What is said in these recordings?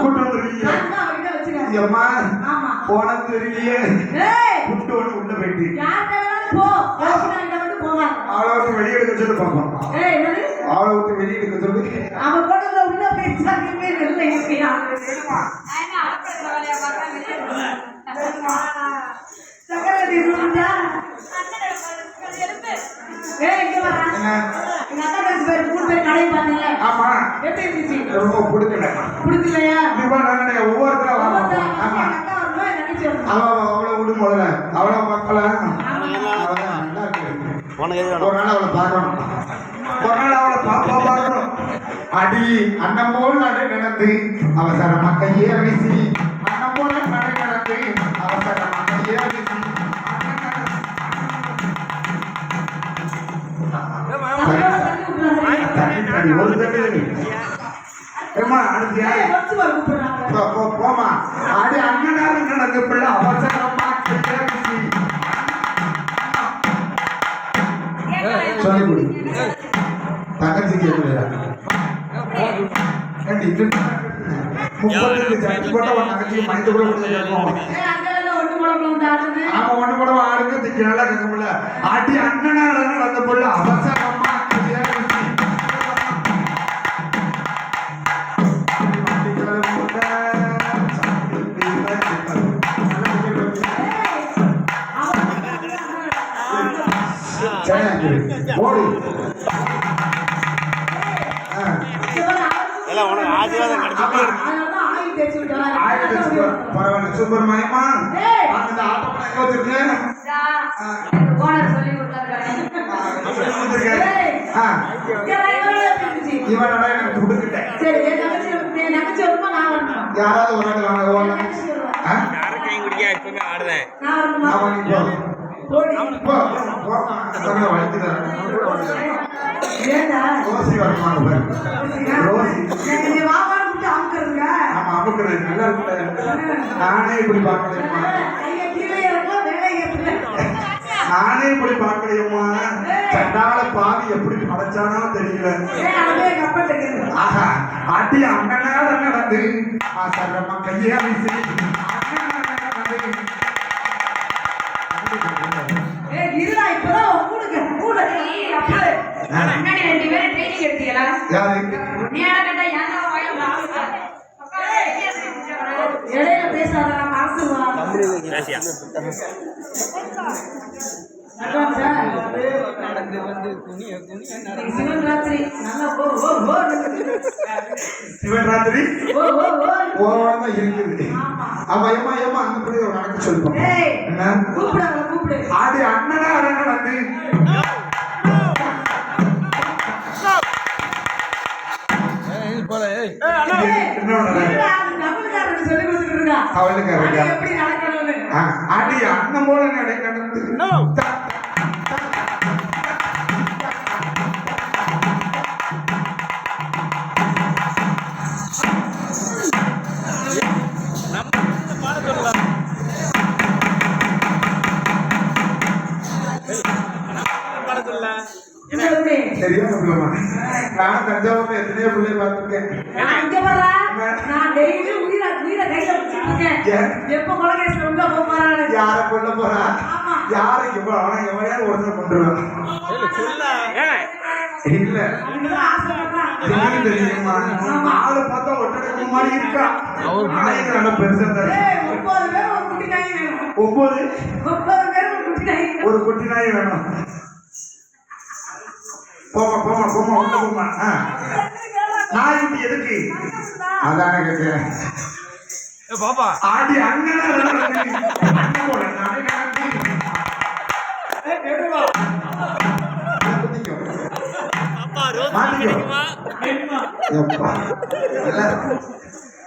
கூட்டு வந்துருக்கீங்க அம்மா போனது தெரியலையே கூட்டு ஒண்ணு உள்ள போயிட்டு அவளை விட்டு வெளியே எடுக்க சொல்லி பார்ப்போம் அவளை விட்டு வெளியே எடுக்க சொல்லி அவன் கூட உள்ள போயிட்டு அவளை மக்கள ஒரு நாள் அவளை பார்க்கணும் ஒரு நாள் அவளை பாப்பா பார்க்கணும் அடி அண்ணன் போல் நடை நடந்து அவசரமா கையே வீசி அண்ணன் போல நடை நடந்து அவசரமா கையே வீசி போமா அடி அண்ணனால நடந்து பிள்ளை அவசரமா சொல்லி தங்கச்சி கேட்கலையா 30 ஜாதி போட்ட ஒரு தங்கச்சி மைண்ட் கூட கேட்கும் அவன் ஒண்ணு கூட ஆடுங்க திக்கு நல்லா கேட்க முடியல அடி அண்ணனால நடந்த பிள்ளை அவசரமா சூப்பர் மயமா அந்த ஆட்டோ வச்சிருக்கேன் இவனோட எனக்கு கொடுத்துட்டேன் யாராவது ஒரு நானே இப்படி பார்க்கலையம்மா நானே இப்படி பார்க்கலையம்மா சண்டால பாவி எப்படி படைச்சானா தெரியல ஆஹா அடி அண்ணனால நடந்து சரமா கையா வீசி சிவராத்திரி இருக்குது அப்ப ஏமா ஏமா அந்த பிள்ளை நடக்க சொல்லுவோம் ஆடி அண்ணனா நடந்து அடி அண்ணன் போல நடை நடந்து சரியான பிள்ளைமா நான் தஞ்சாவூர்ல எத்தனையோ பிள்ளை பார்த்துருக்கேன் யார கொல்ல போறா யாரு எவனையாவது ஒருத்தர் கொண்டுருவான் இல்ல தெரியுமா ஆளு பார்த்தா ஒட்டடை மாதிரி இருக்கா நல்ல பெருசா தரும் 9 ஒரு குட்டி நாய் வேணும் போமா போமா போமா உள்ள போமா நாய் குட்டி எதுக்கு அதான கேட்கிறேன் பாப்பா ஆடி அண்ணன் போல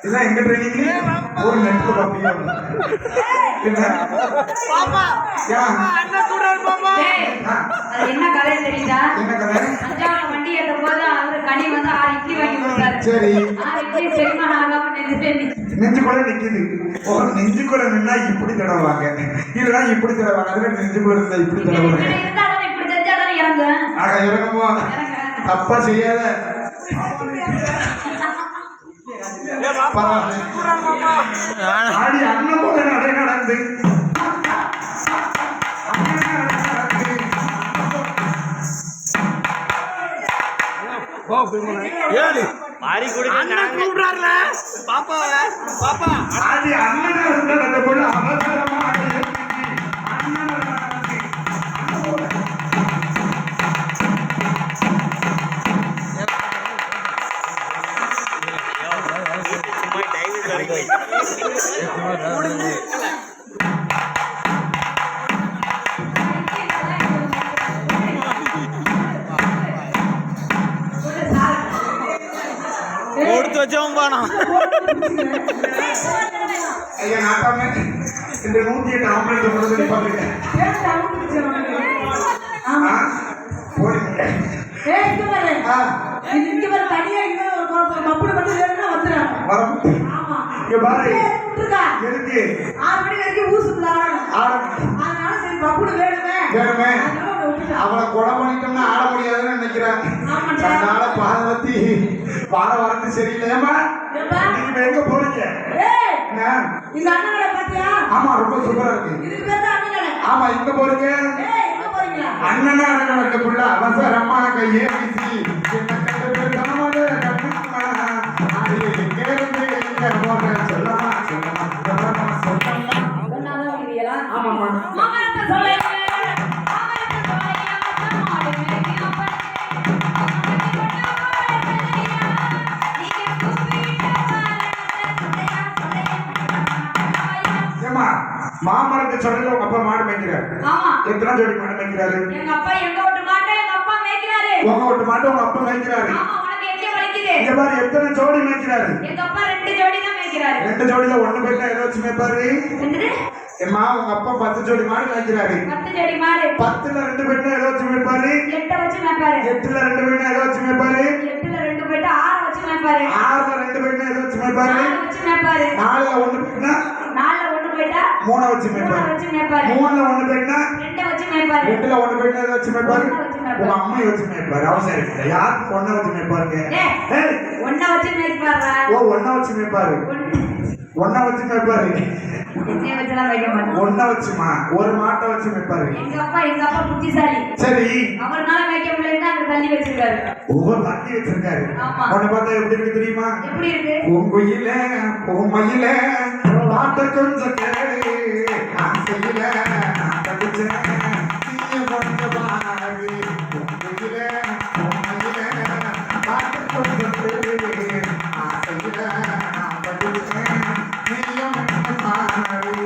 இதெல்லாம் எங்க ட்ரைனிங் ஒரு நெட் பாப்பியா என்ன கதை தெரியுதா? தஞ்சாவூர் வண்டி ஏற்ற போது அவரு கனி வந்து 6 இட்லி வாங்கி கொடுத்தாரு. சரி 6 இட்லி செரிமான ஆகாம நெஞ்சுக்குள்ள நிக்குது. நெஞ்சுக்குள்ள நின்னா இப்படி தடவாங்க, இல்லைன்னா இப்படி தடவாங்க. அதுல நெஞ்சுக்குள்ள இருந்தா இப்படி தடவாங்க. இப்படி தெரிஞ்சாதானே இறங்க. ஆக இறங்குமா? தப்பா செய்யாத. ஆடி அண்ணன் போல நடை நடந்து ஆடி அண்ணன் நடந்த போல அவசரமாக கொடுத்து வச்சவன் போனா ஐயா நாட்டாம இந்த 108 ஆம்பளை சொல்றது பாத்துட்டேன் போடி இங்க பாரு எதுக்கு 6 மணி வரைக்கும் ஊசுக்குள்ள அதனால சரி பப்புடு வேணுமே அவளை கொலை பண்ணிட்டோம்னா ஆட முடியாதுன்னு நினைக்கிறேன். அதனால பார்வதி வார வரது சரியில்லையம்மா. நீங்க எங்க போறீங்க? இந்த அண்ணனை பாத்தியா? ஆமா ரொம்ப சூப்பரா இருக்கு. இதுக்கு பேர் தான் அண்ணனை. ஆமா எங்க போறீங்க? எங்க போறீங்க? அண்ணனா அண்ணனுக்கு புள்ள அவசரமா கையே வீசி என்ன கண்டு தனமோட கண்ணம்மா ஆடி எங்க இருந்து எங்க போற சொல்லமா சொல்லமா சொன்னாதான் முடியல. ஆமாமா மாமரத்தை சொல்லுங்க. மாமரத்தை சொல்லல உங்க அப்பா மாடு மேய்க்கிறாரு. ஆமா எத்தனை ஜோடி மாடு மேய்க்கிறாரு? எங்க அப்பா எங்க ஓட்டு மாட்டை எங்க அப்பா மேய்க்கிறாரு. உங்க ஓட்டு மாட்டை உங்க அப்பா மேய்க்கிறாரு. ஆமா உனக்கு எங்க வலிக்குது? இங்க பாரு எத்தனை ஜோடி மேய்க்கிறாரு? எங்க அப்பா 2 ஜோடி தான் மேய்க்கிறாரு. 2 ஜோடில ஒண்ணு பேர்ல ஏதோ வச்சு மேய்ப்பாரு. என்னது? ஏமா உங்க அப்பா 10 ஜோடி மாடு மேய்க்கிறாரு. 10 ஜோடி மாடு. 10ல 2 பேர்ல ஏதோ வச்சு மேய்ப்பாரு. 8 வச்சு மேய்ப்பாரு. 8ல 2 பேர்ல ஏதோ வச்சு மேய்ப்பாரு. 8ல 2 பேர்ல 6 வச்சு மேய்ப்பாரு. 6ல 2 பேர்ல ஏதோ வச்சு மேய்ப்பாரு. 4 வச்சு மேய்ப்பாரு. 4ல 1 பேர்னா 4ல 1 பேர்ல 3 வச்சு மேய்ப்பாரு. 3 வச்சு மேய்ப்பாரு. 3ல 1 பேர்னா 2 வச்சு மேய்ப்பாரு. 2ல 1 பேர்ல ஏதோ வச்சு மேய்ப்பாரு. உங்க அம்மா வச்சு மேய்ப்பாரு. அவசரம் இல்ல. யாருக்கு 1 வச்சு மேய்ப்பாருங்க? ஏய் 1 வச்சு மேய்ப்பாரா? ஓ 1 வச்சு மேய்ப்பாரு. 1 வச்சு மேய்ப்பாரு. என்ன வச்சலாம் மேய்க்க மாட்டாங்க. 1 வச்சுமா ஒரு மாட்டை வச்சு மேய்ப்பாரு. எங்க அப்பா புத்திசாலி. சரி அவர்னால மேய்க்க முடியலன்னா அங்க தள்ளி வச்சிருக்காரு. ஒவ்வொரு தள்ளி வச்சிருக்காரு. ஆமா உன்னை பார்த்தா எப்படி இருக்கு தெரியுமா? எப்படி இருக்கு? உங்குயில பொம்மையில பாட்ட கொஞ்சம் கேளு ஆசையில தடுச்சேன் நீ கொஞ்சம் பாரு உங்குயில பொம்மையில பாட்ட கொஞ்சம் கேளு ஆசையில தடுச்சேன் நீயும் பாரு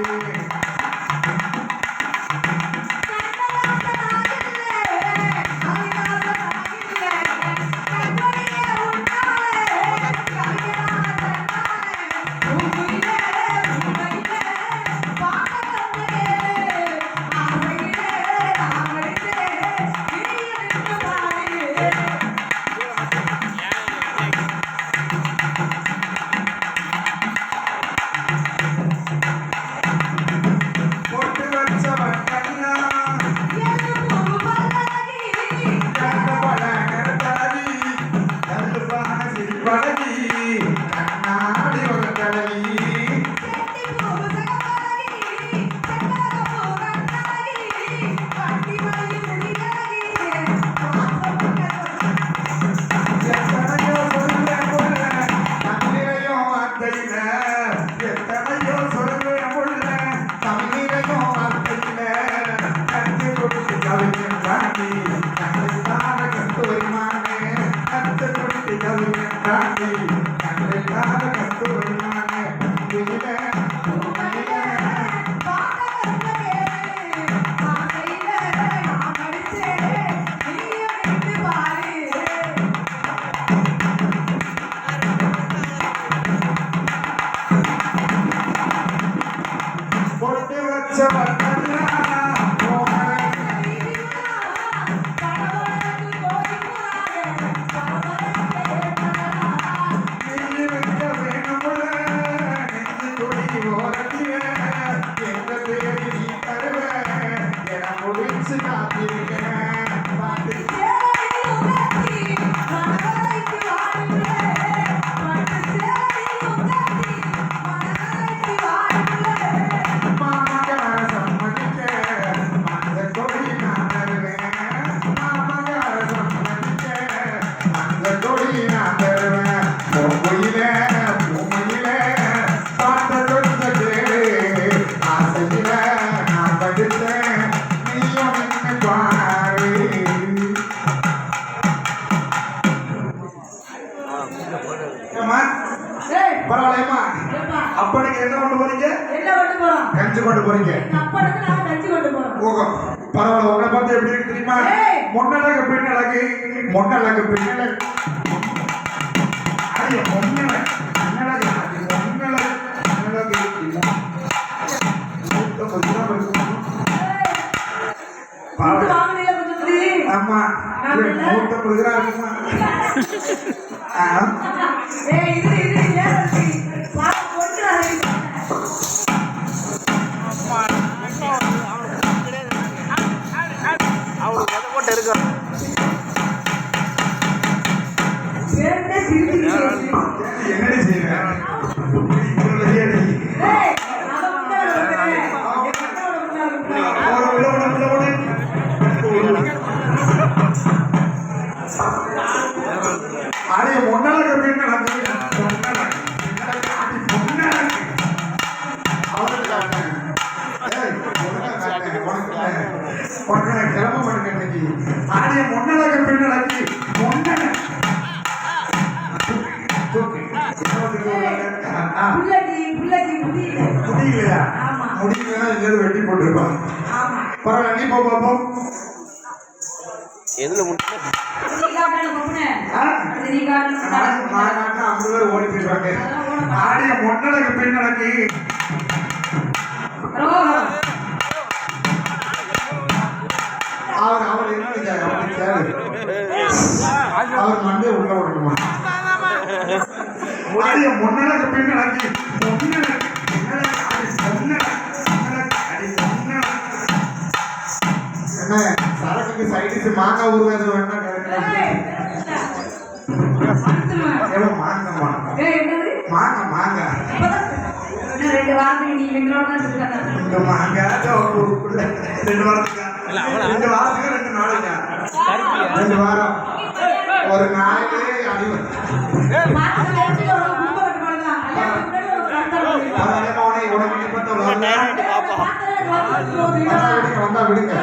Yeah. ஏய், பரவாயில்லையம்மா ஏப்பா, அப்பனுக்கு என்ன கொண்டு போறீங்க என்ன கொண்டு போறோம்? கஞ்சி கொண்டு போறீங்க எங்க அப்பனுக்கு நாங்க கஞ்சி கொண்டு போறோம். ஓகோ பரவாயில்ல உங்களை பார்த்து எப்படி இருக்கு தெரியுமா ஏய். முன்னழகு பின்னழகு முன்னழகு பின்னழகு ஐயோ முன்னழகு பின்னழகு முன்னழகு பின்னழகு மூத்த கொஞ்சம் இருக்கும். இது பரவாயில்ல. வாங்குனீங்களா கொஞ்சம் புடி? ஆமா மூத்த குதிரா இருக்குமா ஏய், இது ஏன் இருக்கு? பாத்து கொண்டு அதை. வேறே திருப்பி என்னடி செய்யற இவ்வளவு வெளியடி ஏய், அத முன்னால வைக்கிறேன். என் கண்ணோட முன்னால வைக்கிறேன். அடைய முன்னழகு பின்னழகு ஆடிய முன்னழகு பின்னழகு புள்ளடி முடியல. முடியலையா ஆமா. முடியலையா எங்கேயாவது வெட்டி போட்டுருப்பான் ஆமா. பரவாயில்ல நீ போ பாப்போம் எதுல முட்டை நீ காட்டணும் பொண்ணு. ஆ? நீ காட்டணும். நான் 50 பேர் ஓடி போயிருவாங்க ஆடிய முன்னழகு பின்னழகு ரோகம். அவர் என்ன நினைக்கிறாரு? அவருக்கு கேளு. அவர் மண்டே உள்ள விடணுமா ஆடிய முன்னழகு பின்னழகு முன்னழகு பின்னழகு ஆடி முன்னழகு முன்னழகு ஆடி முன்னழகு என்ன சரக்குக்கு சைடிஸ் மாங்காய் ஊறுகாது வேணா ஏய், மறந்துடுவேன். எவ்வளோ மாங்கம்மா ஏய், என்னது? மாங்காய் இன்னும் 2 வாரத்துக்கு நீ எங்களோட தான் இருக்காங்க. இந்த மாங்காய் ஊருக்குள்ள 2 வாரத்துக்கா 2 வாரத்துக்கு 2 நாளைக்கா 2 வாரம் ஒரு நாளைக்கு அடிவன் மாசத்துல எப்படி ஒரு கும்ப கட்டு போடலாம். கல்யாணத்துக்கு முன்னாடி ஒரு கல்யாணம் பண்ணிடலாம். உனக்கு இப்ப மாசத்துல 20 வந்தா விடுங்க